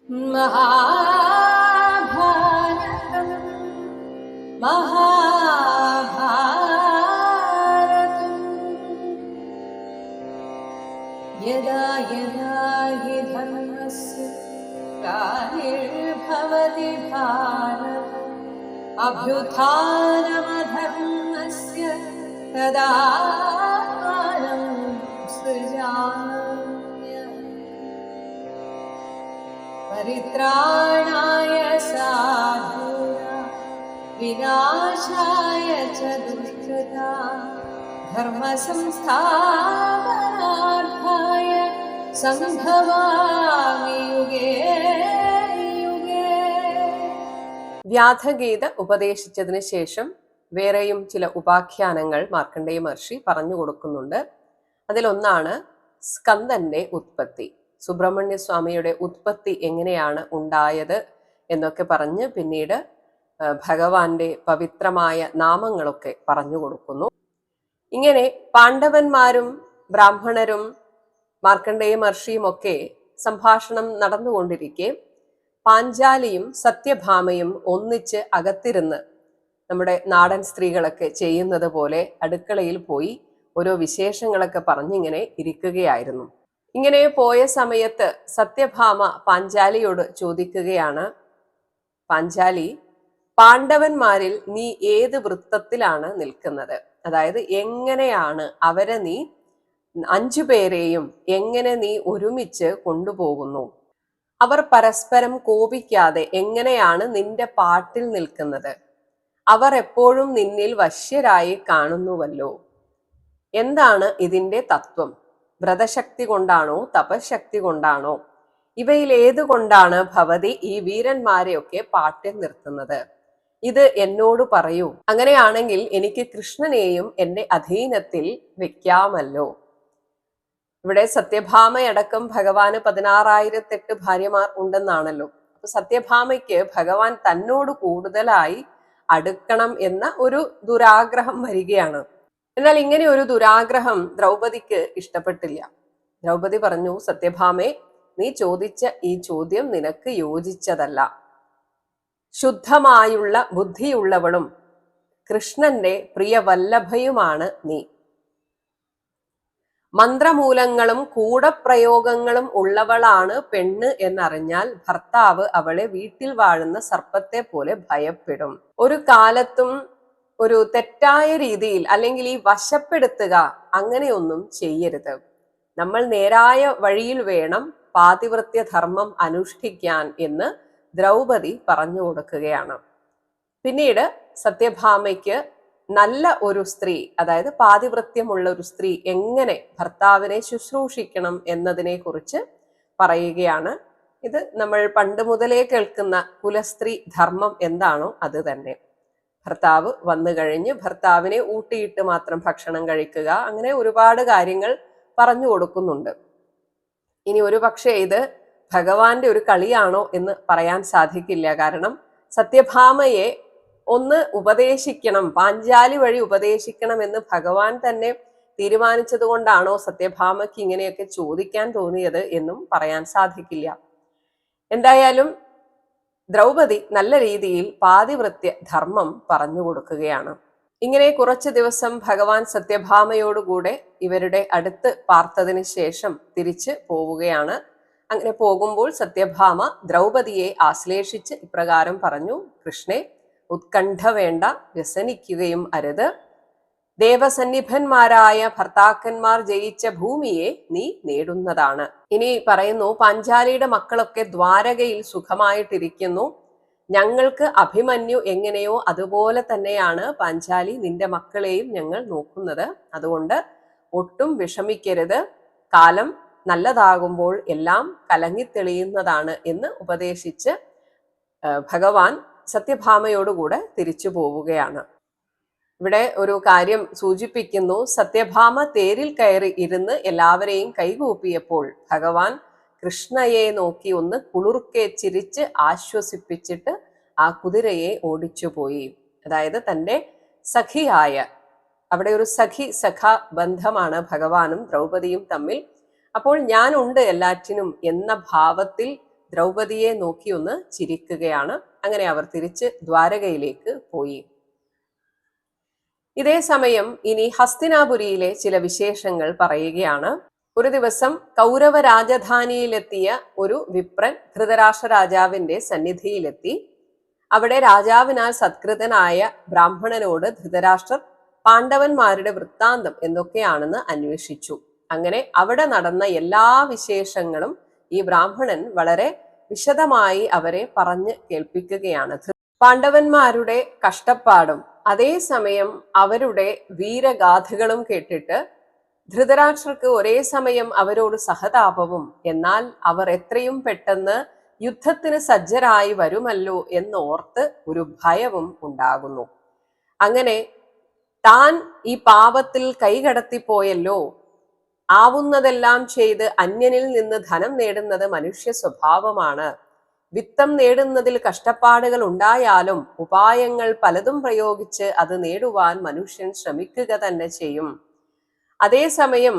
महाभारतं महाभारतम् यदा यदा हि धर्मस्य ग्लानिर्भवति भारत अभ्युत्थानमधर्मस्य तदात्मानं सृजाम्यहम् परित्राणाय साधूनां विनाशाय च दुष्कृतां धर्मसंस्थापनार्थाय सम्भवामि युगे युगे. വ്യാധഗീത ഉപദേശിച്ചതിന് ശേഷം വേറെയും ചില ഉപാഖ്യാനങ്ങൾ മാർക്കണ്ഡേയ മഹർഷി പറഞ്ഞു കൊടുക്കുന്നുണ്ട്. അതിലൊന്നാണ് സ്കന്ദന്റെ ഉത്പത്തി. സുബ്രഹ്മണ്യ സ്വാമിയുടെ ഉത്പത്തി എങ്ങനെയാണ് ഉണ്ടായത് എന്നൊക്കെ പറഞ്ഞ് പിന്നീട് ഭഗവാന്റെ പവിത്രമായ നാമങ്ങളൊക്കെ പറഞ്ഞു കൊടുക്കുന്നു. ഇങ്ങനെ പാണ്ഡവന്മാരും ബ്രാഹ്മണരും മാർക്കണ്ഡേയ മഹർഷിയും ഒക്കെ സംഭാഷണം നടന്നുകൊണ്ടിരിക്കെ പാഞ്ചാലിയും സത്യഭാമയും ഒന്നിച്ച് അകത്തിരുന്ന് നമ്മുടെ നാടൻ സ്ത്രീകളൊക്കെ ചെയ്യുന്നത് പോലെ അടുക്കളയിൽ പോയി ഓരോ വിശേഷങ്ങളൊക്കെ പറഞ്ഞിങ്ങനെ ഇരിക്കുകയായിരുന്നു. ഇങ്ങനെ പോയ സമയത്ത് സത്യഭാമ പാഞ്ചാലിയോട് ചോദിക്കുകയാണ്, പാഞ്ചാലി, പാണ്ഡവന്മാരിൽ നീ ഏത് വൃത്തത്തിലാണ് നിൽക്കുന്നത്? അതായത് എങ്ങനെയാണ് അവരെ നീ 5 പേരെയും എങ്ങനെ നീ ഒരുമിച്ച് കൊണ്ടുപോകുന്നു? അവർ പരസ്പരം കോപിക്കാതെ എങ്ങനെയാണ് നിന്റെ പാട്ടിൽ നിൽക്കുന്നത്? അവർ എപ്പോഴും നിന്നിൽ വശ്യരായി കാണുന്നുവല്ലോ. എന്താണ് ഇതിന്റെ തത്വം? വ്രതശക്തി കൊണ്ടാണോ തപശക്തി കൊണ്ടാണോ? ഇവയിൽ ഏതുകൊണ്ടാണ് ഭവതി ഈ വീരന്മാരെയൊക്കെ പാട്ടിൽ നിർത്തുന്നത്? ഇത് എന്നോട് പറയൂ. അങ്ങനെയാണെങ്കിൽ എനിക്ക് കൃഷ്ണനെയും എന്റെ അധീനത്തിൽ വെക്കാമല്ലോ. ഇവിടെ സത്യഭാമയടക്കം ഭഗവാന് 16,008 ഭാര്യമാർ ഉണ്ടെന്നാണല്ലോ. അപ്പൊ സത്യഭാമയ്ക്ക് ഭഗവാൻ തന്നോട് കൂടുതലായി അടുക്കണം എന്ന ഒരു ദുരാഗ്രഹം വരികയാണ്. എന്നാൽ ഇങ്ങനെ ഒരു ദുരാഗ്രഹം ദ്രൗപദിക്ക് ഇഷ്ടപ്പെട്ടില്ല. ദ്രൗപദി പറഞ്ഞു, സത്യഭാമേ, നീ ചോദിച്ച ഈ ചോദ്യം നിനക്ക് യോജിച്ചതല്ല. ശുദ്ധമായുള്ള ബുദ്ധിയുള്ളവളും കൃഷ്ണന്റെ പ്രിയവല്ലഭയുമാണ് നീ. മന്ത്രമൂലങ്ങളും കൂടപ്രയോഗങ്ങളും ഉള്ളവളാണ് പെണ്ണ് എന്നറിഞ്ഞാൽ ഭർത്താവ് അവളെ വീട്ടിൽ വാഴുന്ന സർപ്പത്തെ പോലെ ഭയപ്പെടും. ഒരു കാലത്തും ഒരു തെറ്റായ രീതിയിൽ അല്ലെങ്കിൽ ഈ വശപ്പെടുത്തുക അങ്ങനെയൊന്നും ചെയ്യരുത്. നമ്മൾ നേരായ വഴിയിൽ വേണം പാതിവൃത്യ ധർമ്മം അനുഷ്ഠിക്കാൻ എന്ന് ദ്രൗപദി പറഞ്ഞു കൊടുക്കുകയാണ്. പിന്നീട് സത്യഭാമയ്ക്ക് നല്ല ഒരു സ്ത്രീ, അതായത് പാതിവൃത്യമുള്ള ഒരു സ്ത്രീ എങ്ങനെ ഭർത്താവിനെ ശുശ്രൂഷിക്കണം എന്നതിനെ കുറിച്ച് പറയുകയാണ്. ഇത് നമ്മൾ പണ്ട് മുതലേ കേൾക്കുന്ന കുലസ്ത്രീ ധർമ്മം എന്താണോ അത് തന്നെ. ഭർത്താവ് വന്നു കഴിഞ്ഞ് ഭർത്താവിനെ ഊട്ടിയിട്ട് മാത്രം ഭക്ഷണം കഴിക്കുക, അങ്ങനെ ഒരുപാട് കാര്യങ്ങൾ പറഞ്ഞു കൊടുക്കുന്നുണ്ട്. ഇനി ഒരു പക്ഷേ ഇത് ഭഗവാന്റെ ഒരു കളിയാണോ എന്ന് പറയാൻ സാധിക്കില്ല. കാരണം സത്യഭാമയെ ഒന്ന് ഉപദേശിക്കണം, പാഞ്ചാലി വഴി ഉപദേശിക്കണം എന്ന് ഭഗവാൻ തന്നെ തീരുമാനിച്ചത് കൊണ്ടാണോ സത്യഭാമയ്ക്ക് ഇങ്ങനെയൊക്കെ ചോദിക്കാൻ തോന്നിയത് എന്നും പറയാൻ സാധിക്കില്ല. എന്തായാലും ദ്രൗപദി നല്ല രീതിയിൽ പാതിവൃത്യ ധർമ്മം പറഞ്ഞു കൊടുക്കുകയാണ്. ഇങ്ങനെ കുറച്ചു ദിവസം ഭഗവാൻ സത്യഭാമയോടുകൂടെ ഇവരുടെ അടുത്ത് പാർത്തതിന് ശേഷം തിരിച്ച് പോവുകയാണ്. അങ്ങനെ പോകുമ്പോൾ സത്യഭാമ ദ്രൗപദിയെ ആശ്ലേഷിച്ച് ഇപ്രകാരം പറഞ്ഞു, കൃഷ്ണേ, ഉത്കണ്ഠ വേണ്ട, വ്യസനിക്കുകയും അരുത്. ദേവസന്നിഭന്മാരായ ഭർത്താക്കന്മാർ ജയിച്ച ഭൂമിയെ നീ നേടുന്നതാണ്. ഇനി പറയുന്നു, പാഞ്ചാലിയുടെ മക്കളൊക്കെ ദ്വാരകയിൽ സുഖമായിട്ടിരിക്കുന്നു. ഞങ്ങൾക്ക് അഭിമന്യു എങ്ങനെയോ അതുപോലെ തന്നെയാണ് പാഞ്ചാലി നിന്റെ മക്കളെയും ഞങ്ങൾ നോക്കുന്നത്. അതുകൊണ്ട് ഒട്ടും വിഷമിക്കരുത്. കാലം നല്ലതാകുമ്പോൾ എല്ലാം കലങ്ങിത്തെളിയുന്നതാണ് എന്ന് ഉപദേശിച്ച് ഭഗവാൻ സത്യഭാമയോടുകൂടെ തിരിച്ചു പോവുകയാണ്. ഇവിടെ ഒരു കാര്യം സൂചിപ്പിക്കുന്നു. സത്യഭാമ തേരിൽ കയറി ഇരുന്ന് എല്ലാവരെയും കൈകൂപ്പിയപ്പോൾ ഭഗവാൻ കൃഷ്ണയെ നോക്കി ഒന്ന് കുളിർക്കെ ചിരിച്ച് ആശ്വസിപ്പിച്ചിട്ട് ആ കുതിരയെ ഓടിച്ചുപോയി. അതായത് തൻ്റെ സഖിയായ, അവിടെ ഒരു സഖ ബന്ധമാണ് ഭഗവാനും ദ്രൗപദിയും തമ്മിൽ. അപ്പോൾ ഞാനുണ്ട് എല്ലാറ്റിനും എന്ന ഭാവത്തിൽ ദ്രൗപദിയെ നോക്കി ഒന്ന് ചിരിക്കുകയാണ്. അങ്ങനെ അവർ തിരിച്ച് ദ്വാരകയിലേക്ക് പോയി. ഇതേ സമയം ഇനി ഹസ്തിനാപുരിയിലെ ചില വിശേഷങ്ങൾ പറയുകയാണ്. ഒരു ദിവസം കൗരവ രാജധാനിയിലെത്തിയ ഒരു വിപ്രൻ ധൃതരാഷ്ട്ര രാജാവിന്റെ സന്നിധിയിലെത്തി. അവിടെ രാജാവിനാൽ സത്കൃതനായ ബ്രാഹ്മണനോട് ധൃതരാഷ്ട്രർ പാണ്ഡവന്മാരുടെ വൃത്താന്തം എന്തൊക്കെയാണെന്ന് അന്വേഷിച്ചു. അങ്ങനെ അവിടെ നടന്ന എല്ലാ വിശേഷങ്ങളും ഈ ബ്രാഹ്മണൻ വളരെ വിശദമായി അവരെ പറഞ്ഞ് കേൾപ്പിക്കുകയാണ്. പാണ്ഡവന്മാരുടെ കഷ്ടപ്പാടും അതേസമയം അവരുടെ വീരഗാഥകളും കേട്ടിട്ട് ധൃതരാഷ്ട്രർക്ക് ഒരേ സമയം അവരോട് സഹതാപവും, എന്നാൽ അവർ എത്രയും പെട്ടെന്ന് യുദ്ധത്തിന് സജ്ജരായി വരുമല്ലോ എന്നോർത്ത് ഒരു ഭയവും ഉണ്ടാകുന്നു. അങ്ങനെ താൻ ഈ പാപത്തിൽ കൈകടത്തിപ്പോയല്ലോ, ആവുന്നതെല്ലാം ചെയ്ത് അന്യനിൽ നിന്ന് ധനം നേടുന്നത് മനുഷ്യ സ്വഭാവമാണ്. വിത്തം നേടുന്നതിൽ കഷ്ടപ്പാടുകൾ ഉണ്ടായാലും ഉപായങ്ങൾ പലതും പ്രയോഗിച്ച് അത് നേടുവാൻ മനുഷ്യൻ ശ്രമിക്കുക തന്നെ ചെയ്യും. അതേസമയം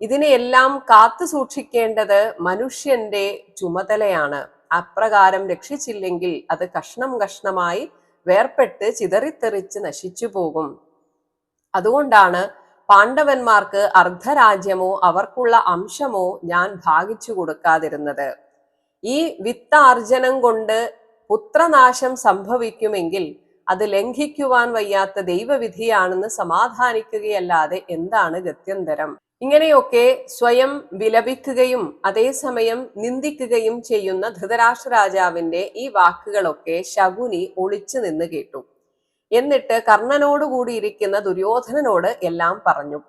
ഇതിനെയെല്ലാം കാത്തു സൂക്ഷിക്കേണ്ടത് മനുഷ്യന്റെ ചുമതലയാണ്. അപ്രകാരം രക്ഷിച്ചില്ലെങ്കിൽ അത് കഷ്ണം കഷ്ണമായി വേർപെട്ട് ചിതറിത്തെറിച്ച് നശിച്ചു പോകും. അതുകൊണ്ടാണ് പാണ്ഡവന്മാർക്ക് അർദ്ധരാജ്യമോ അവർക്കുള്ള അംശമോ ഞാൻ ഭാഗിച്ചു കൊടുക്കാതിരുന്നത്. ഈ വിത്താർജനം കൊണ്ട് പുത്രനാശം സംഭവിക്കുമെങ്കിൽ അത് ലംഘിക്കുവാൻ വയ്യാത്ത ദൈവവിധിയാണെന്ന് സമാധാനിക്കുകയല്ലാതെ എന്താണ് ഗത്യന്തരം? ഇങ്ങനെയൊക്കെ സ്വയം വിലപിക്കുകയും അതേസമയം നിന്ദിക്കുകയും ചെയ്യുന്ന ധൃതരാഷ്ട്ര രാജാവിന്റെ ഈ വാക്കുകളൊക്കെ ശകുനി ഒളിച്ചു നിന്ന് കേട്ടു. എന്നിട്ട് കർണനോടുകൂടി ഇരിക്കുന്ന ദുര്യോധനനോട് എല്ലാം പറഞ്ഞു.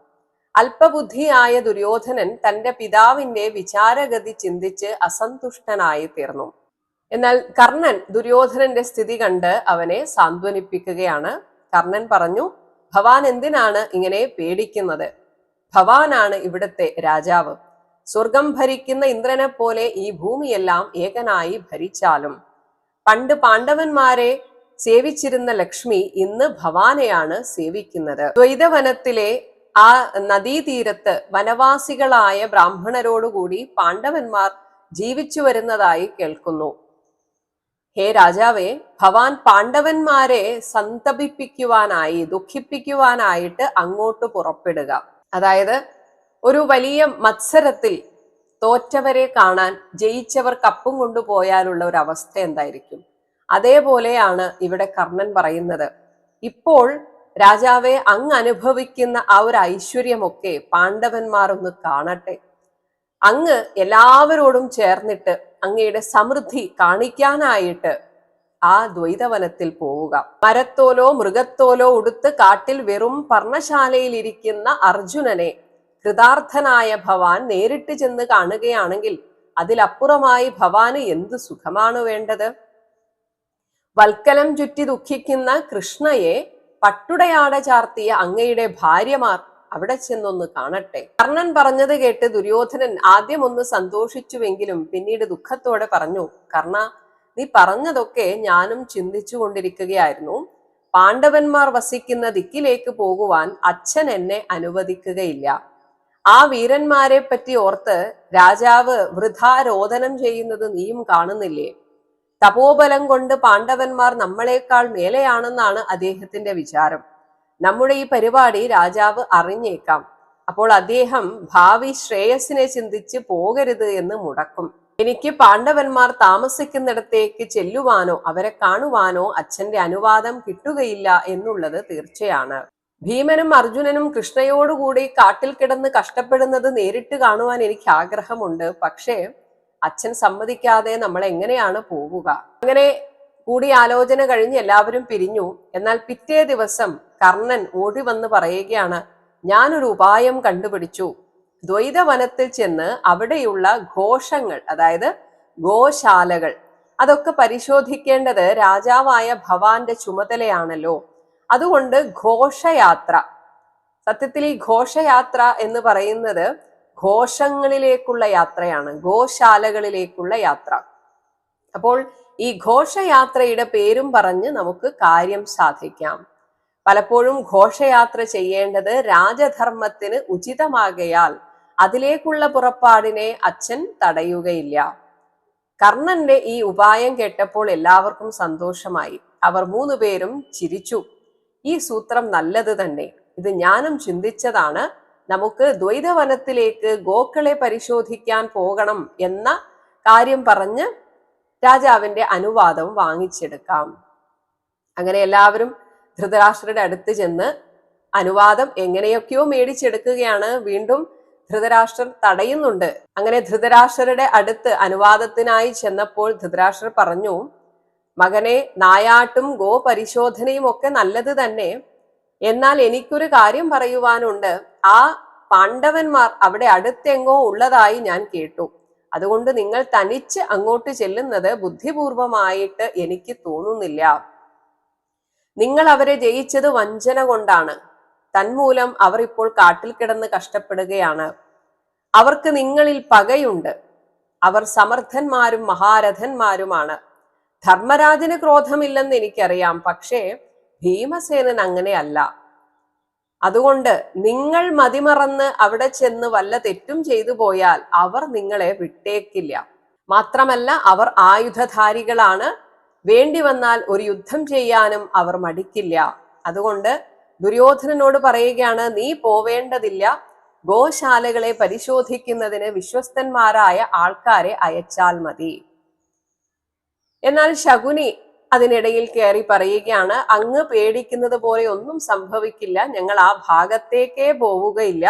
അല്പബുദ്ധിയായ ദുര്യോധനൻ തന്റെ പിതാവിന്റെ വിചാരഗതി ചിന്തിച്ച് അസന്തുഷ്ടനായി തീർന്നു. എന്നാൽ കർണൻ ദുര്യോധനന്റെ സ്ഥിതി കണ്ട് അവനെ സാന്ത്വനിപ്പിക്കുകയാണ്. കർണൻ പറഞ്ഞു, ഭവാൻ എന്തിനാണ് ഇങ്ങനെ പേടിക്കുന്നത്? ഭവാനാണ് ഇവിടുത്തെ രാജാവ്. സ്വർഗം ഭരിക്കുന്ന ഇന്ദ്രനെ പോലെ ഈ ഭൂമിയെല്ലാം ഏകനായി ഭരിച്ചാലും പണ്ട് പാണ്ഡവന്മാരെ സേവിച്ചിരുന്ന ലക്ഷ്മി ഇന്ന് ഭവാനെയാണ് സേവിക്കുന്നത്. ദ്വൈതവനത്തിലെ ആ നദീതീരത്ത് വനവാസികളായ ബ്രാഹ്മണരോടുകൂടി പാണ്ഡവന്മാർ ജീവിച്ചു വരുന്നതായി കേൾക്കുന്നു. ഹേ രാജാവേ, ഭവാൻ പാണ്ഡവന്മാരെ സന്തപിപ്പിക്കുവാനായി ദുഃഖിപ്പിക്കുവാനായിട്ട് അങ്ങോട്ട് പുറപ്പെടുക. അതായത് ഒരു വലിയ മത്സരത്തിൽ തോറ്റവരെ കാണാൻ ജയിച്ചവർ കപ്പും കൊണ്ടുപോയാലുള്ള ഒരു അവസ്ഥ എന്തായിരിക്കും? അതേപോലെയാണ് ഇവിടെ കർണൻ പറയുന്നത്. ഇപ്പോൾ രാജാവെ, അങ്ങ് അനുഭവിക്കുന്ന ആ ഒരു ഐശ്വര്യമൊക്കെ പാണ്ഡവന്മാർ ഒന്ന് കാണട്ടെ. അങ്ങ് എല്ലാവരോടും ചേർന്നിട്ട് അങ്ങയുടെ സമൃദ്ധി കാണിക്കാനായിട്ട് ആ ദ്വൈതവനത്തിൽ പോവുക. മരത്തോലോ മൃഗത്തോലോ ഉടുത്ത് കാട്ടിൽ വെറും പർണശാലയിൽ ഇരിക്കുന്ന അർജുനനെ കൃതാർത്ഥനായ ഭവാൻ നേരിട്ട് ചെന്ന് കാണുകയാണെങ്കിൽ അതിലപ്പുറമായി ഭവാന് എന്ത് സുഖമാണ് വേണ്ടത്? വൽക്കലം ചുറ്റി ദുഃഖിക്കുന്ന കൃഷ്ണയെ പട്ടുടയാട ചാർത്തിയ അങ്ങയുടെ ഭാര്യമാർ അവിടെ ചെന്നൊന്ന് കാണട്ടെ. കർണൻ പറഞ്ഞത് കേട്ട് ദുര്യോധനൻ ആദ്യം ഒന്ന് സന്തോഷിച്ചുവെങ്കിലും പിന്നീട് ദുഃഖത്തോടെ പറഞ്ഞു, കർണ, നീ പറഞ്ഞതൊക്കെ ഞാനും ചിന്തിച്ചു കൊണ്ടിരിക്കുകയായിരുന്നു. പാണ്ഡവന്മാർ വസിക്കുന്ന ദിക്കിലേക്ക് പോകുവാൻ അച്ഛൻ എന്നെ അനുവദിക്കുകയില്ല. ആ വീരന്മാരെ പറ്റി ഓർത്ത് രാജാവ് വൃഥാ രോദനം ചെയ്യുന്നത് നീയും കാണുന്നില്ലേ? തപോബലം കൊണ്ട് പാണ്ഡവന്മാർ നമ്മളെക്കാൾ മേലെയാണെന്നാണ് അദ്ദേഹത്തിന്റെ വിചാരം. നമ്മുടെ ഈ പരിപാടി രാജാവ് അറിഞ്ഞേക്കാം. അപ്പോൾ അദ്ദേഹം ഭാവി ശ്രേയസിനെ ചിന്തിച്ച് പോകരുത് എന്ന് മുടക്കും. എനിക്ക് പാണ്ഡവന്മാർ താമസിക്കുന്നിടത്തേക്ക് ചെല്ലുവാനോ അവരെ കാണുവാനോ അച്ഛന്റെ അനുവാദം കിട്ടുകയില്ല എന്നുള്ളത് തീർച്ചയാണ്. ഭീമനും അർജുനനും കൃഷ്ണയോടുകൂടി കാട്ടിൽ കിടന്ന് കഷ്ടപ്പെടുന്നത് നേരിട്ട് കാണുവാൻ എനിക്ക് ആഗ്രഹമുണ്ട്. പക്ഷേ അച്ഛൻ സമ്മതിക്കാതെ നമ്മൾ എങ്ങനെയാണ് പോവുക? അങ്ങനെ കൂടിയാലോചന കഴിഞ്ഞ് എല്ലാവരും പിരിഞ്ഞു. എന്നാൽ പിറ്റേ ദിവസം കർണൻ ഓടി വന്ന് പറയുകയാണ്, ഞാനൊരു ഉപായം കണ്ടുപിടിച്ചു. ദ്വൈതവനത്തിൽ ചെന്ന് അവിടെയുള്ള ഘോഷങ്ങൾ, അതായത് ഗോശാലകൾ, അതൊക്കെ പരിശോധിക്കേണ്ടത് രാജാവായ ഭവാന്റെ ചുമതലയാണല്ലോ. അതുകൊണ്ട് ഘോഷയാത്ര, സത്യത്തിൽ ഈ ഘോഷയാത്ര എന്ന് പറയുന്നത് ഘോഷങ്ങളിലേക്കുള്ള യാത്രയാണ്, ഗോശാലകളിലേക്കുള്ള യാത്ര. അപ്പോൾ ഈ ഘോഷയാത്രയുടെ പേരും പറഞ്ഞ് നമുക്ക് കാര്യം സാധിക്കാം. പലപ്പോഴും ഘോഷയാത്ര ചെയ്യേണ്ടത് രാജധർമ്മത്തിന് ഉചിതമാകയാൽ അതിലേക്കുള്ള പുറപ്പാടിനെ അച്ഛൻ തടയുകയില്ല. കർണന്റെ ഈ ഉപായം കേട്ടപ്പോൾ എല്ലാവർക്കും സന്തോഷമായി. അവർ 3 പേരും ചിരിച്ചു. ഈ സൂത്രം നല്ലത് തന്നെ, ഇത് ഞാനും ചിന്തിച്ചതാണ്. നമുക്ക് ദ്വൈതവനത്തിലേക്ക് ഗോക്കളെ പരിശോധിക്കാൻ പോകണം എന്ന കാര്യം പറഞ്ഞ് രാജാവിന്റെ അനുവാദം വാങ്ങിച്ചെടുക്കാം. അങ്ങനെ എല്ലാവരും ധൃതരാഷ്ട്രരുടെ അടുത്ത് ചെന്ന് അനുവാദം എങ്ങനെയൊക്കെയോ മേടിച്ചെടുക്കുകയാണ്. വീണ്ടും ധൃതരാഷ്ട്രർ തടയുന്നുണ്ട്. അങ്ങനെ ധൃതരാഷ്ട്രരുടെ അടുത്ത് അനുവാദത്തിനായി ചെന്നപ്പോൾ ധൃതരാഷ്ട്രർ പറഞ്ഞു, മകനെ, നായാട്ടും ഗോ പരിശോധനയും ഒക്കെ നല്ലത് തന്നെ. എന്നാൽ എനിക്കൊരു കാര്യം പറയുവാനുണ്ട്. ആ പാണ്ഡവന്മാർ അവിടെ അടുത്തെങ്ങോ ഉള്ളതായി ഞാൻ കേട്ടു. അതുകൊണ്ട് നിങ്ങൾ തനിച്ച് അങ്ങോട്ട് ചെല്ലുന്നത് ബുദ്ധിപൂർവമായിട്ട് എനിക്ക് തോന്നുന്നില്ല. നിങ്ങൾ അവരെ ജയിച്ചത് വഞ്ചന കൊണ്ടാണ്. തന്മൂലം അവർ ഇപ്പോൾ കാട്ടിൽ കിടന്ന് കഷ്ടപ്പെടുകയാണ്. അവർക്ക് നിങ്ങളിൽ പകയുണ്ട്. അവർ സമർത്ഥന്മാരും മഹാരഥന്മാരുമാണ്. ധർമ്മരാജന് ക്രോധമില്ലെന്ന് എനിക്കറിയാം, പക്ഷേ ഭീമസേനൻ അങ്ങനെയല്ല. അതുകൊണ്ട് നിങ്ങൾ മതിമറന്ന് അവിടെ ചെന്ന് വല്ല തെറ്റും ചെയ്തു പോയാൽ അവർ നിങ്ങളെ വിട്ടേക്കില്ല. മാത്രമല്ല, അവർ ആയുധധാരികളാണ്. വേണ്ടി വന്നാൽ ഒരു യുദ്ധം ചെയ്യാനും അവർ മടിക്കില്ല. അതുകൊണ്ട് ദുര്യോധനനോട് പറയുകയാണ്, നീ പോവേണ്ടതില്ല. ഗോശാലകളെ പരിശോധിക്കുന്നതിന് വിശ്വസ്തന്മാരായ ആൾക്കാരെ അയച്ചാൽ മതി. എന്നാൽ ശകുനി അതിനിടയിൽ കയറി പറയുകയാണ്, അങ്ങ് പേടിക്കുന്നത് പോലെ ഒന്നും സംഭവിക്കില്ല. ഞങ്ങൾ ആ ഭാഗത്തേക്കേ പോവുകയില്ല.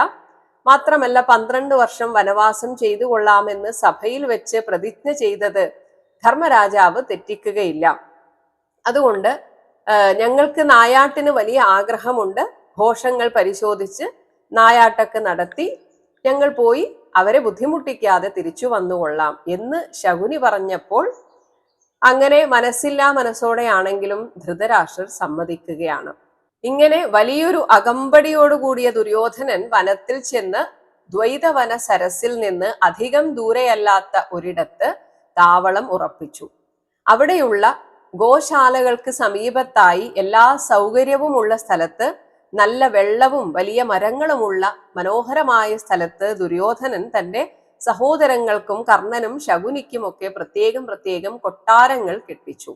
മാത്രമല്ല 12 വർഷം വനവാസം ചെയ്തു കൊള്ളാമെന്ന് സഭയിൽ വെച്ച് പ്രതിജ്ഞ ചെയ്തത് ധർമ്മരാജാവ് തെറ്റിക്കുകയില്ല. അതുകൊണ്ട് ഞങ്ങൾക്ക് നായാട്ടിന് വലിയ ആഗ്രഹമുണ്ട്. ഘോഷങ്ങൾ പരിശോധിച്ച് നായാട്ടൊക്കെ നടത്തി ഞങ്ങൾ പോയി അവരെ ബുദ്ധിമുട്ടിക്കാതെ തിരിച്ചു വന്നുകൊള്ളാം എന്ന് ശകുനി പറഞ്ഞപ്പോൾ അങ്ങനെ മനസ്സില്ലാ മനസ്സോടെയാണെങ്കിലും ധൃതരാഷ്ട്രർ സമ്മതിക്കുകയാണ്. ഇങ്ങനെ വലിയൊരു അകമ്പടിയോടുകൂടിയ ദുര്യോധനൻ വനത്തിൽ ചെന്ന് ദ്വൈതവന സരസിൽ നിന്ന് അധികം ദൂരെയല്ലാത്ത ഒരിടത്ത് താവളം ഉറപ്പിച്ചു. അവിടെയുള്ള ഗോശാലകൾക്ക് സമീപത്തായി എല്ലാ സൗകര്യവുമുള്ള സ്ഥലത്ത്, നല്ല വെള്ളവും വലിയ മരങ്ങളുമുള്ള മനോഹരമായ സ്ഥലത്ത് ദുര്യോധനൻ തന്റെ സഹോദരങ്ങൾക്കും കർണനും ശകുനിക്കുമൊക്കെ പ്രത്യേകം കൊട്ടാരങ്ങൾ കെട്ടിച്ചു.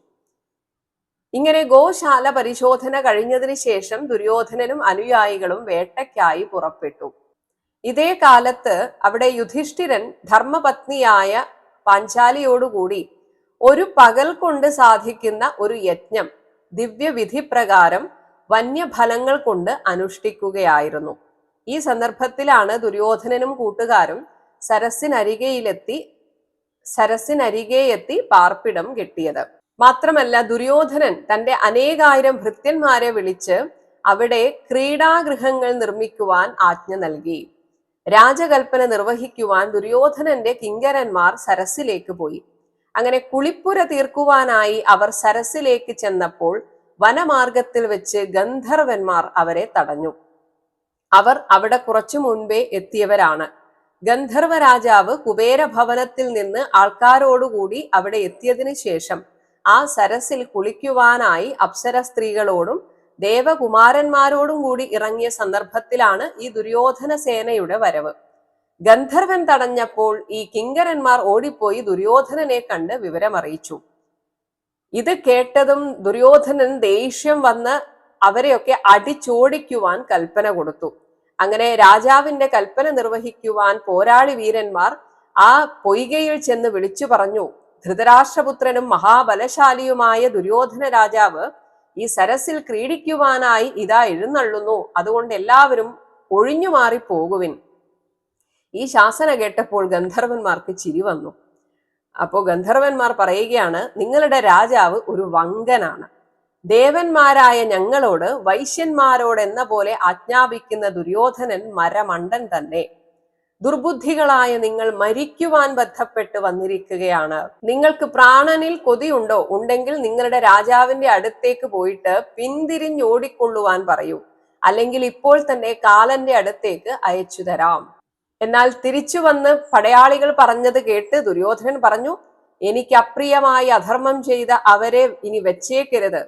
ഇങ്ങനെ ഗോശാല പരിശോധന കഴിഞ്ഞതിന് ശേഷം ദുര്യോധനനും അനുയായികളും വേട്ടയ്ക്കായി പുറപ്പെട്ടു. ഇതേ കാലത്ത് അവിടെ യുധിഷ്ഠിരൻ ധർമ്മപത്നിയായ പാഞ്ചാലിയോടുകൂടി ഒരു പകൽ കൊണ്ട് സാധിക്കുന്ന ഒരു യജ്ഞം ദിവ്യവിധി പ്രകാരം വന്യഫലങ്ങൾ കൊണ്ട് അനുഷ്ഠിക്കുകയായിരുന്നു. ഈ സന്ദർഭത്തിലാണ് ദുര്യോധനനും കൂട്ടുകാരും സരസിനരികെ എത്തി പാർപ്പിടം കെട്ടിയത്. മാത്രമല്ല, ദുര്യോധനൻ തന്റെ അനേകായിരം ഭൃത്യന്മാരെ വിളിച്ച് അവിടെ ക്രീഡാഗൃഹങ്ങൾ നിർമ്മിക്കുവാൻ ആജ്ഞ നൽകി. രാജകൽപ്പന നിർവഹിക്കുവാൻ ദുര്യോധനന്റെ കിങ്കരന്മാർ സരസിലേക്ക് പോയി. അങ്ങനെ കുളിപ്പുര തീർക്കുവാനായി അവർ സരസിലേക്ക് ചെന്നപ്പോൾ വനമാർഗത്തിൽ വെച്ച് ഗന്ധർവന്മാർ അവരെ തടഞ്ഞു. അവർ അവിടെ കുറച്ചു മുൻപേ എത്തിയവരാണ്. ഗന്ധർവ രാജാവ് കുബേരഭവനത്തിൽ നിന്ന് ആൾക്കാരോടുകൂടി അവിടെ എത്തിയതിനു ശേഷം ആ സരസിൽ കുളിക്കുവാനായി അപ്സര സ്ത്രീകളോടും ദേവകുമാരന്മാരോടും കൂടി ഇറങ്ങിയ സന്ദർഭത്തിലാണ് ഈ ദുര്യോധന സേനയുടെ വരവ്. ഗന്ധർവൻ തടഞ്ഞപ്പോൾ ഈ കിങ്കരന്മാർ ഓടിപ്പോയി ദുര്യോധനനെ കണ്ട് വിവരമറിയിച്ചു. ഇത് കേട്ടതും ദുര്യോധനൻ ദേഷ്യം വന്ന് അവരെയൊക്കെ അടിച്ചോടിക്കുവാൻ കൽപ്പന കൊടുത്തു. അങ്ങനെ രാജാവിന്റെ കൽപ്പന നിർവഹിക്കുവാൻ പോരാളി വീരന്മാർ ആ പൊയ്കയിൽ ചെന്ന് വിളിച്ചു പറഞ്ഞു, ധൃതരാഷ്ട്രപുത്രനും മഹാബലശാലിയുമായ ദുര്യോധന രാജാവ് ഈ സരസിൽ ക്രീഡിക്കുവാനായി ഇതാ എഴുന്നള്ളുന്നു. അതുകൊണ്ട് എല്ലാവരും ഒഴിഞ്ഞു മാറി പോകുവിൻ. ഈ ശാസന കേട്ടപ്പോൾ ഗന്ധർവന്മാർക്ക് ചിരി വന്നു. അപ്പോൾ ഗന്ധർവന്മാർ പറയുകയാണ്, നിങ്ങളുടെ രാജാവ് ഒരു വങ്കനാണ്. ദേവന്മാരായ ഞങ്ങളോട് വൈശ്യന്മാരോടെന്ന പോലെ ആജ്ഞാപിക്കുന്ന ദുര്യോധനൻ മരമണ്ടൻ തന്നെ. ദുർബുദ്ധികളായ നിങ്ങൾ മരിക്കുവാൻ ബന്ധപ്പെട്ട് വന്നിരിക്കുകയാണ്. നിങ്ങൾക്ക് പ്രാണനിൽ കൊതിയുണ്ടോ? ഉണ്ടെങ്കിൽ നിങ്ങളുടെ രാജാവിന്റെ അടുത്തേക്ക് പോയിട്ട് പിന്തിരിഞ്ഞോടിക്കൊള്ളുവാൻ പറയൂ. അല്ലെങ്കിൽ ഇപ്പോൾ തന്നെ കാലന്റെ അടുത്തേക്ക് അയച്ചു തരാം. എന്നാൽ തിരിച്ചു വന്ന് പടയാളികൾ പറഞ്ഞത് കേട്ട് ദുര്യോധനൻ പറഞ്ഞു, എനിക്ക് അപ്രിയമായി അധർമ്മം ചെയ്ത അവരെ ഇനി വെച്ചേക്കരുത്.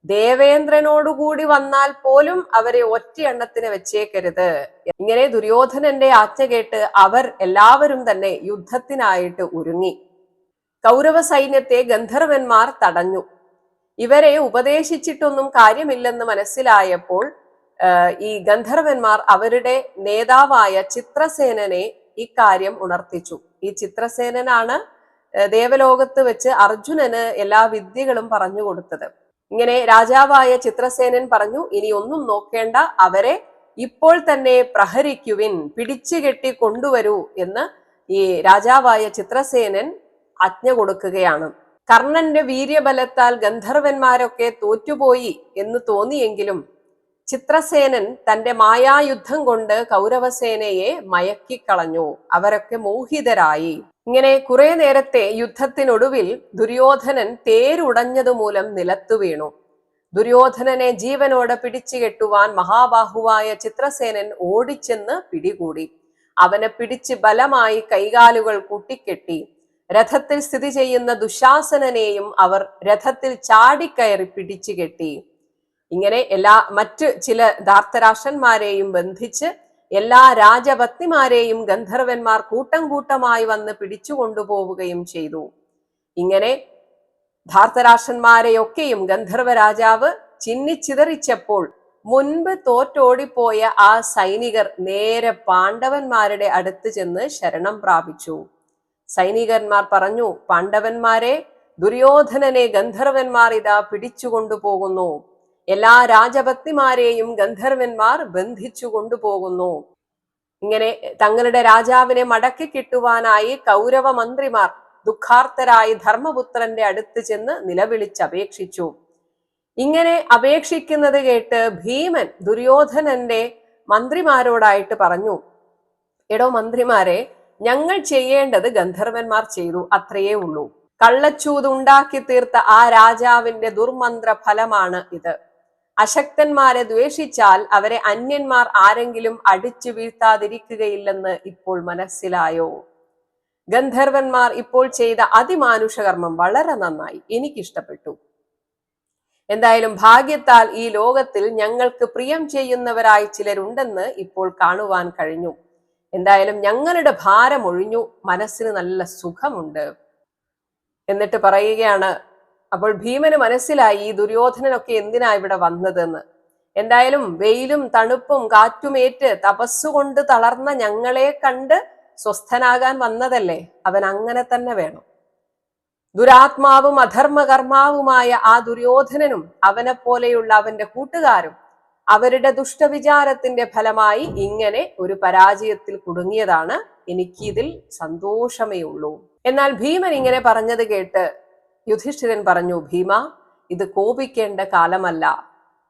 ദേവേന്ദ്രനോടുകൂടി വന്നാൽ പോലും അവരെ ഒറ്റയെണ്ണത്തിന് വെച്ചേക്കരുത്. ഇങ്ങനെ ദുര്യോധനന്റെ ആജ്ഞ കേട്ട് അവർ എല്ലാവരും തന്നെ യുദ്ധത്തിനായിട്ട് ഒരുങ്ങി. കൗരവ സൈന്യത്തെ ഗന്ധർവന്മാർ തടഞ്ഞു. ഇവരെ ഉപദേശിച്ചിട്ടൊന്നും കാര്യമില്ലെന്ന് മനസ്സിലായപ്പോൾ ഈ ഗന്ധർവന്മാർ അവരുടെ നേതാവായ ചിത്രസേനനെ ഇക്കാര്യം ഉണർത്തിച്ചു. ഈ ചിത്രസേനനാണ് ദേവലോകത്ത് വെച്ച് അർജുനന് എല്ലാ വിദ്യകളും പറഞ്ഞു കൊടുത്തത്. ഇങ്ങനെ രാജാവായ ചിത്രസേനൻ പറഞ്ഞു, ഇനി ഒന്നും നോക്കേണ്ട, അവരെ ഇപ്പോൾ തന്നെ പ്രഹരിക്കുവിൻ, പിടിച്ചു കെട്ടി കൊണ്ടുവരൂ എന്ന് ഈ രാജാവായ ചിത്രസേനൻ ആജ്ഞ കൊടുക്കുകയാണ്. കർണന്റെ വീര്യബലത്താൽ ഗന്ധർവന്മാരൊക്കെ തോറ്റുപോയി എന്ന് തോന്നിയെങ്കിലും ചിത്രസേനൻ തന്റെ മായായുദ്ധം കൊണ്ട് കൗരവസേനയെ മയക്കിക്കളഞ്ഞു. അവരൊക്കെ മോഹിതരായി. ഇങ്ങനെ കുറെ നേരത്തെ യുദ്ധത്തിനൊടുവിൽ ദുര്യോധനൻ തേരുടഞ്ഞതുമൂലം നിലത്തു വീണു. ദുര്യോധനനെ ജീവനോടെ പിടിച്ചു കെട്ടുവാൻ മഹാബാഹുവായ ചിത്രസേനൻ ഓടിച്ചെന്ന് പിടികൂടി. അവനെ പിടിച്ച് ബലമായി കൈകാലുകൾ കൂട്ടിക്കെട്ടി. രഥത്തിൽ സ്ഥിതി ചെയ്യുന്ന ദുശാസനനെയും അവർ രഥത്തിൽ ചാടിക്കയറി പിടിച്ചു കെട്ടി. ഇങ്ങനെ മറ്റ് ചില ധാർത്തരാഷ്ട്രന്മാരെയും ബന്ധിച്ച് എല്ലാ രാജപത്നിമാരെയും ഗന്ധർവന്മാർ കൂട്ടം കൂട്ടമായി വന്ന് പിടിച്ചു കൊണ്ടുപോവുകയും ചെയ്തു. ഇങ്ങനെ ധാർത്തരാഷ്ട്രന്മാരെയൊക്കെയും ഗന്ധർവ രാജാവ് ചിന്നിച്ചിതറിച്ചപ്പോൾ മുൻപ് തോറ്റോടിപ്പോയ ആ സൈനികർ നേരെ പാണ്ഡവന്മാരുടെ അടുത്ത് ചെന്ന് ശരണം പ്രാപിച്ചു. സൈനികന്മാർ പറഞ്ഞു, പാണ്ഡവന്മാരെ, ദുര്യോധനനെ ഗന്ധർവന്മാർ ഇതാ പിടിച്ചു കൊണ്ടുപോകുന്നു. എല്ലാ രാജപത്നിമാരെയും ഗന്ധർവന്മാർ ബന്ധിച്ചു കൊണ്ടുപോകുന്നു. ഇങ്ങനെ തങ്ങളുടെ രാജാവിനെ മടക്കി കിട്ടുവാനായി കൗരവ മന്ത്രിമാർ ദുഃഖാർത്തരായി ധർമ്മപുത്രന്റെ അടുത്ത് ചെന്ന് നിലവിളിച്ചപേക്ഷിച്ചു. ഇങ്ങനെ അപേക്ഷിക്കുന്നത് കേട്ട് ഭീമൻ ദുര്യോധനന്റെ മന്ത്രിമാരോടായിട്ട് പറഞ്ഞു, എടോ മന്ത്രിമാരെ, ഞങ്ങൾ ചെയ്യേണ്ടത് ഗന്ധർവന്മാർ ചെയ്തു, അത്രയേ ഉള്ളൂ. കള്ളച്ചൂത് ഉണ്ടാക്കി തീർത്ത ആ രാജാവിന്റെ ദുർമന്ത്ര ഫലമാണ് ഇത്. അശക്തന്മാരെ ദ്വേഷിച്ചാൽ അവരെ അന്യന്മാർ ആരെങ്കിലും അടിച്ചു വീഴ്ത്താതിരിക്കുകയില്ലെന്ന് ഇപ്പോൾ മനസ്സിലായോ? ഗന്ധർവന്മാർ ഇപ്പോൾ ചെയ്ത അതിമാനുഷകർമ്മം വളരെ നന്നായി, എനിക്കിഷ്ടപ്പെട്ടു. എന്തായാലും ഭാഗ്യത്താൽ ഈ ലോകത്തിൽ ഞങ്ങൾക്ക് പ്രിയം ചെയ്യുന്നവരായി ചിലരുണ്ടെന്ന് ഇപ്പോൾ കാണുവാൻ കഴിഞ്ഞു. എന്തായാലും ഞങ്ങളുടെ ഭാരം ഒഴിഞ്ഞു, മനസ്സിന് നല്ല സുഖമുണ്ട് എന്നിട്ട് പറയുകയാണ്. അപ്പോൾ ഭീമന് മനസ്സിലായി ഈ ദുര്യോധനനൊക്കെ എന്തിനാ ഇവിടെ വന്നതെന്ന്. എന്തായാലും വെയിലും തണുപ്പും കാറ്റുമേറ്റ് തപസ്സുകൊണ്ട് തളർന്ന ഞങ്ങളെ കണ്ട് സ്വസ്ഥനാകാൻ വന്നതല്ലേ, അവൻ അങ്ങനെ തന്നെ വേണം. ദുരാത്മാവും അധർമ്മകർമാവുമായ ആ ദുര്യോധനനും അവനെ പോലെയുള്ള അവന്റെ കൂട്ടുകാരും അവരുടെ ദുഷ്ടവിചാരത്തിന്റെ ഫലമായി ഇങ്ങനെ ഒരു പരാജയത്തിൽ കുടുങ്ങിയതാണ്. എനിക്കിതിൽ സന്തോഷമേ ഉള്ളൂ. എന്നാൽ ഭീമൻ ഇങ്ങനെ പറഞ്ഞത് കേട്ട് യുധിഷ്ഠിരൻ പറഞ്ഞു, ഭീമ, ഇത് കോപിക്കേണ്ട കാലമല്ല,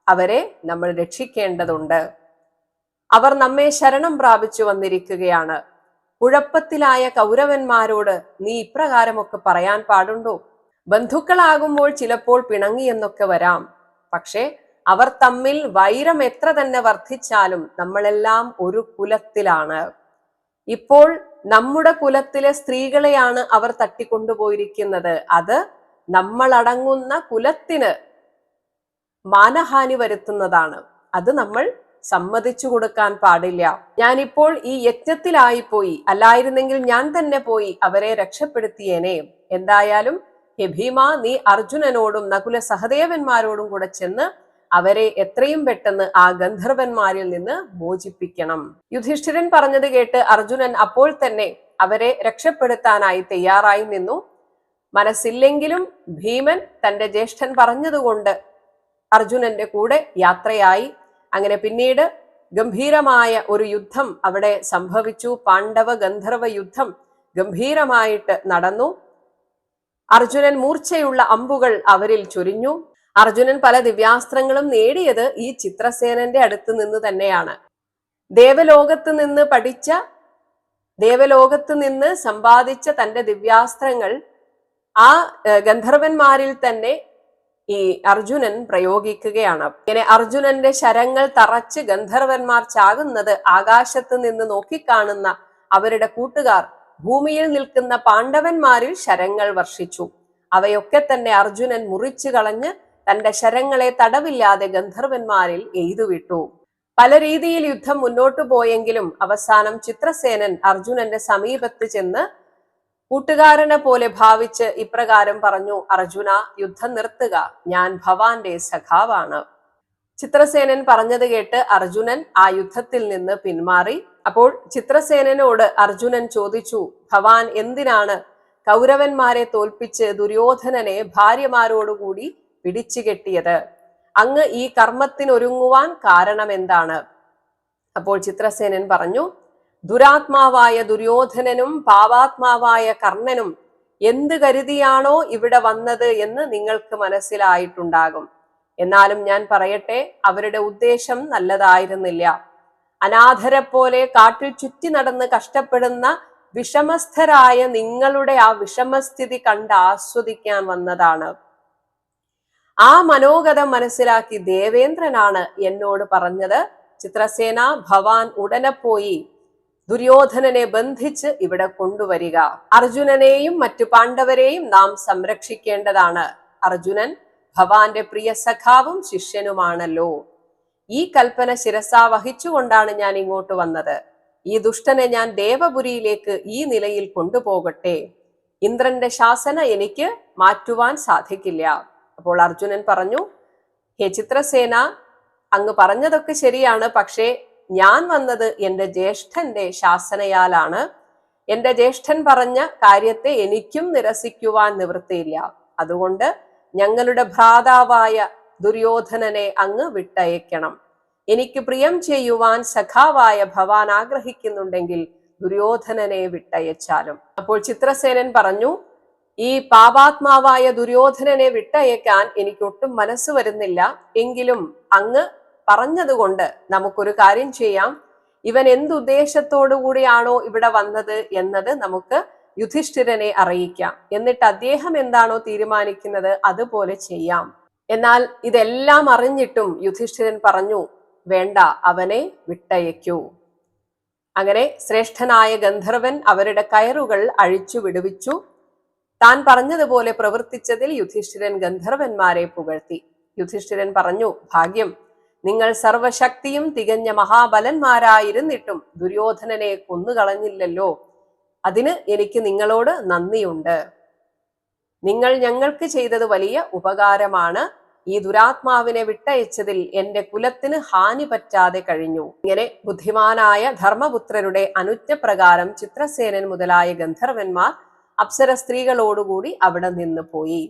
അവരെ നമ്മൾ രക്ഷിക്കേണ്ടതുണ്ട്. അവർ നമ്മെ ശരണം പ്രാപിച്ചു വന്നിരിക്കുകയാണ്. കുഴപ്പത്തിലായ കൗരവന്മാരോട് നീ ഇപ്രകാരമൊക്കെ പറയാൻ പാടുണ്ടോ? ബന്ധുക്കളാകുമ്പോൾ ചിലപ്പോൾ പിണങ്ങിയെന്നൊക്കെ വരാം. പക്ഷെ അവർ തമ്മിൽ വൈരം എത്ര തന്നെ വർദ്ധിച്ചാലും നമ്മളെല്ലാം ഒരു കുലത്തിലാണ്. ഇപ്പോൾ നമ്മുടെ കുലത്തിലെ സ്ത്രീകളെയാണ് അവർ തട്ടിക്കൊണ്ടുപോയിരിക്കുന്നത്. അത് നമ്മളടങ്ങുന്ന കുലത്തിന് മാനഹാനി വരുത്തുന്നതാണ്. അത് നമ്മൾ സമ്മതിച്ചു കൊടുക്കാൻ പാടില്ല. ഞാനിപ്പോൾ ഈ യജ്ഞത്തിലായിപ്പോയി, അല്ലായിരുന്നെങ്കിൽ ഞാൻ തന്നെ പോയി അവരെ രക്ഷപ്പെടുത്തിയേനെ. എന്തായാലും ഹേ ഭീമ, നീ അർജുനനോടും നകുല സഹദേവന്മാരോടും കൂടെ ചെന്ന് അവരെ എത്രയും പെട്ടെന്ന് ആ ഗന്ധർവന്മാരിൽ നിന്ന് മോചിപ്പിക്കണം. യുധിഷ്ഠിരൻ പറഞ്ഞത് കേട്ട് അർജുനൻ അപ്പോൾ തന്നെ അവരെ രക്ഷപ്പെടുത്താനായി തയ്യാറായി നിന്നു. മനസ്സില്ലെങ്കിലും ഭീമൻ തന്റെ ജ്യേഷ്ഠൻ പറഞ്ഞതുകൊണ്ട് അർജുനന്റെ കൂടെ യാത്രയായി. അങ്ങനെ പിന്നീട് ഗംഭീരമായ ഒരു യുദ്ധം അവിടെ സംഭവിച്ചു. പാണ്ഡവ ഗന്ധർവ യുദ്ധം ഗംഭീരമായിട്ട് നടന്നു. അർജുനൻ മൂർച്ചയുള്ള അമ്പുകൾ അവരിൽ ചൊരിഞ്ഞു. അർജുനൻ പല ദിവ്യാസ്ത്രങ്ങളും നേടിയത് ഈ ചിത്രസേനന്റെ അടുത്ത് നിന്ന് തന്നെയാണ്. ദേവലോകത്ത് നിന്ന് സമ്പാദിച്ച തന്റെ ദിവ്യാസ്ത്രങ്ങൾ ആ ഗന്ധർവന്മാരിൽ തന്നെ ഈ അർജുനൻ പ്രയോഗിക്കുകയാണ്. ഇങ്ങനെ അർജുനന്റെ ശരങ്ങൾ തറച്ച് ഗന്ധർവന്മാർ ചാകുന്നത് ആകാശത്ത് നിന്ന് നോക്കിക്കാണുന്ന അവരുടെ കൂട്ടുകാർ ഭൂമിയിൽ നിൽക്കുന്ന പാണ്ഡവന്മാരിൽ ശരങ്ങൾ വർഷിച്ചു. അവയൊക്കെ തന്നെ അർജുനൻ മുറിച്ചു കളഞ്ഞ് തന്റെ ശരങ്ങളെ തടവില്ലാതെ ഗന്ധർവന്മാരിൽ എയ്തുവിട്ടു. പല രീതിയിൽ യുദ്ധം മുന്നോട്ടു പോയെങ്കിലും അവസാനം ചിത്രസേനൻ അർജുനന്റെ സമീപത്ത് ചെന്ന് കൂട്ടുകാരനെ പോലെ ഭാവിച്ച് ഇപ്രകാരം പറഞ്ഞു: അർജുന, യുദ്ധം നിർത്തുക, ഞാൻ ഭവാന്റെ സഖാവാണ്. ചിത്രസേനൻ പറഞ്ഞത് കേട്ട് അർജുനൻ ആ യുദ്ധത്തിൽ നിന്ന് പിന്മാറി. അപ്പോൾ ചിത്രസേനനോട് അർജുനൻ ചോദിച്ചു: ഭവാൻ എന്തിനാണ് കൗരവന്മാരെ തോൽപ്പിച്ച് ദുര്യോധനനെ ഭാര്യമാരോടുകൂടി പിടിച്ചു കെട്ടിയത്? അങ്ങ് ഈ കർമ്മത്തിനൊരുങ്ങുവാൻ കാരണം എന്താണ്? അപ്പോൾ ചിത്രസേനൻ പറഞ്ഞു: ദുരാത്മാവായ ദുര്യോധനനും പാവാത്മാവായ കർണനും എന്ത് കരുതിയാണോ ഇവിടെ വന്നത് എന്ന് നിങ്ങൾക്ക് മനസ്സിലായിട്ടുണ്ടാകും. എന്നാലും ഞാൻ പറയട്ടെ, അവരുടെ ഉദ്ദേശം നല്ലതായിരുന്നില്ല. അനാഥരെ പോലെ കാട്ടിൽ ചുറ്റി നടന്ന് കഷ്ടപ്പെടുന്ന വിഷമസ്ഥരായ നിങ്ങളുടെ ആ വിഷമസ്ഥിതി കണ്ട് ആസ്വദിക്കാൻ വന്നതാണ്. ആ മനോഗതം മനസ്സിലാക്കി ദേവേന്ദ്രനാണ് എന്നോട് പറഞ്ഞത്: ചിത്രസേന, ഭവാൻ ഉടനെ പോയി ദുര്യോധനനെ ബന്ധിച്ച് ഇവിടെ കൊണ്ടുവരിക. അർജുനനെയും മറ്റു പാണ്ഡവരെയും നാം സംരക്ഷിക്കേണ്ടതാണ്. അർജുനൻ ഭവാന്റെ പ്രിയ സഖാവും ശിഷ്യനുമാണല്ലോ. ഈ കൽപ്പന ശിരസാ വഹിച്ചുകൊണ്ടാണ് ഞാൻ ഇങ്ങോട്ട് വന്നത്. ഈ ദുഷ്ടനെ ഞാൻ ദേവപുരിയിലേക്ക് ഈ നിലയിൽ കൊണ്ടുപോകട്ടെ. ഇന്ദ്രന്റെ ശാസന എനിക്ക് മാറ്റുവാൻ സാധിക്കില്ല. അപ്പോൾ അർജുനൻ പറഞ്ഞു: ഹേ ചിത്രസേന, അങ്ങ് പറഞ്ഞതൊക്കെ ശരിയാണ്. പക്ഷേ ഞാൻ വന്നത് എന്റെ ജ്യേഷ്ഠന്റെ ശാസനയാലാണ്. എന്റെ ജ്യേഷ്ഠൻ പറഞ്ഞ കാര്യത്തെ എനിക്കും നിരസിക്കുവാൻ നിവൃത്തിയില്ല. അതുകൊണ്ട് ഞങ്ങളുടെ ഭ്രാതാവായ ദുര്യോധനനെ അങ്ങ് വിട്ടയക്കണം. എനിക്ക് പ്രിയം ചെയ്യുവാൻ സഖാവായ ഭവാൻ ആഗ്രഹിക്കുന്നുണ്ടെങ്കിൽ ദുര്യോധനനെ വിട്ടയച്ചാലും. അപ്പോൾ ചിത്രസേനൻ പറഞ്ഞു: ഈ പാപാത്മാവായ ദുര്യോധനനെ വിട്ടയക്കാൻ എനിക്കൊട്ടും മനസ്സ് വരുന്നില്ല. എങ്കിലും അങ്ങ് പറഞ്ഞതുകൊണ്ട് നമുക്കൊരു കാര്യം ചെയ്യാം. ഇവൻ എന്തുദ്ദേശത്തോടു കൂടിയാണോ ഇവിടെ വന്നത് എന്നത് നമുക്ക് യുധിഷ്ഠിരനെ അറിയിക്കാം. എന്നിട്ട് അദ്ദേഹം എന്താണോ തീരുമാനിക്കുന്നത് അതുപോലെ ചെയ്യാം. എന്നാൽ ഇതെല്ലാം അറിഞ്ഞിട്ടും യുധിഷ്ഠിരൻ പറഞ്ഞു: വേണ്ട, അവനെ വിട്ടയക്കൂ. അങ്ങനെ ശ്രേഷ്ഠനായ ഗന്ധർവൻ അവരുടെ കയറുകൾ അഴിച്ചു വിടുവിച്ചു. താൻ പറഞ്ഞതുപോലെ പ്രവർത്തിച്ചതിൽ യുധിഷ്ഠിരൻ ഗന്ധർവന്മാരെ പുകഴ്ത്തി. യുധിഷ്ഠിരൻ പറഞ്ഞു: ഭാഗ്യം, നിങ്ങൾ സർവശക്തിയും തികഞ്ഞ മഹാബലന്മാരായിരുന്നിട്ടും ദുര്യോധനനെ കൊന്നുകളഞ്ഞില്ലല്ലോ. അതിന് എനിക്ക് നിങ്ങളോട് നന്ദിയുണ്ട്. നിങ്ങൾ ഞങ്ങൾക്ക് ചെയ്തത് വലിയ ഉപകാരമാണ്. ഈ ദുരാത്മാവിനെ വിട്ടയച്ചതിൽ എന്റെ കുലത്തിന് ഹാനി പറ്റാതെ കഴിഞ്ഞു. ഇങ്ങനെ ബുദ്ധിമാനായ ധർമ്മപുത്രരുടെ അനുജ്ഞപ്രകാരം ചിത്രസേനൻ മുതലായ ഗന്ധർവന്മാർ അപ്സര സ്ത്രീകളോടുകൂടി അവിടെ നിന്ന് പോയി.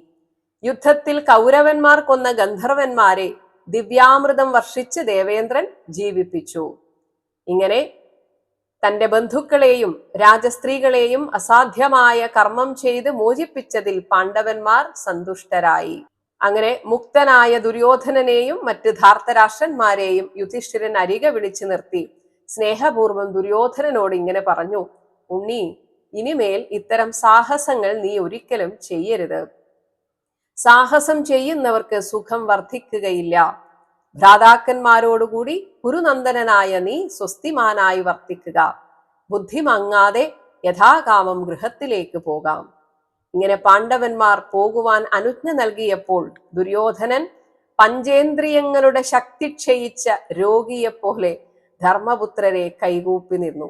യുദ്ധത്തിൽ കൗരവന്മാർ കൊന്ന ഗന്ധർവന്മാരെ ദിവ്യാമൃതം വർഷിച്ച് ദേവേന്ദ്രൻ ജീവിപ്പിച്ചു. ഇങ്ങനെ തന്റെ ബന്ധുക്കളെയും രാജസ്ത്രീകളെയും അസാധ്യമായ കർമ്മം ചെയ്ത് മോചിപ്പിച്ചതിൽ പാണ്ഡവന്മാർ സന്തുഷ്ടരായി. അങ്ങനെ മുക്തനായ ദുര്യോധനനെയും മറ്റ് ധാർത്തരാഷ്ട്രന്മാരെയും യുധിഷ്ഠിരൻ അരികെ വിളിച്ചു നിർത്തി സ്നേഹപൂർവ്വം ദുര്യോധനനോട് ഇങ്ങനെ പറഞ്ഞു: ഉണ്ണി, ഇനിമേൽ ഇത്തരം സാഹസങ്ങൾ നീ ഒരിക്കലും ചെയ്യരുത്. സാഹസം ചെയ്യുന്നവർക്ക് സുഖം വർദ്ധിക്കുകയില്ല. ഭ്രാതാക്കന്മാരോടുകൂടി കുരുനന്ദനായ നീ സ്വസ്തിമാനായി വർത്തിക്കുക. ബുദ്ധി മങ്ങാതെ യഥാകാമം ഗൃഹത്തിലേക്ക് പോകാം. ഇങ്ങനെ പാണ്ഡവന്മാർ പോകുവാൻ അനുജ്ഞ നൽകിയപ്പോൾ ദുര്യോധനൻ പഞ്ചേന്ദ്രിയങ്ങളുടെ ശക്തി ക്ഷയിച്ച രോഗിയെപ്പോലെ ധർമ്മപുത്രരെ കൈകൂപ്പി നിന്നു.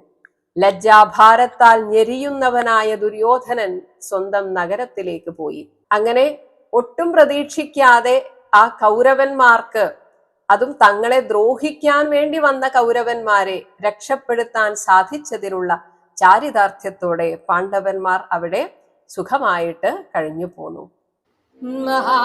ലജ്ജാഭാരത്താൽ ഞെരിയുന്നവനായ ദുര്യോധനൻ സ്വന്തം നഗരത്തിലേക്ക് പോയി. അങ്ങനെ ഒട്ടും പ്രതീക്ഷിക്കാതെ ആ കൗരവന്മാർക്ക്, അതും തങ്ങളെ ദ്രോഹിക്കാൻ വേണ്ടി വന്ന കൗരവന്മാരെ രക്ഷപ്പെടുത്താൻ സാധിച്ചതിനുള്ള ചാരിതാർത്ഥ്യത്തോടെ പാണ്ഡവന്മാർ അവിടെ സുഖമായിട്ട് കഴിഞ്ഞു പോന്നു. മഹാ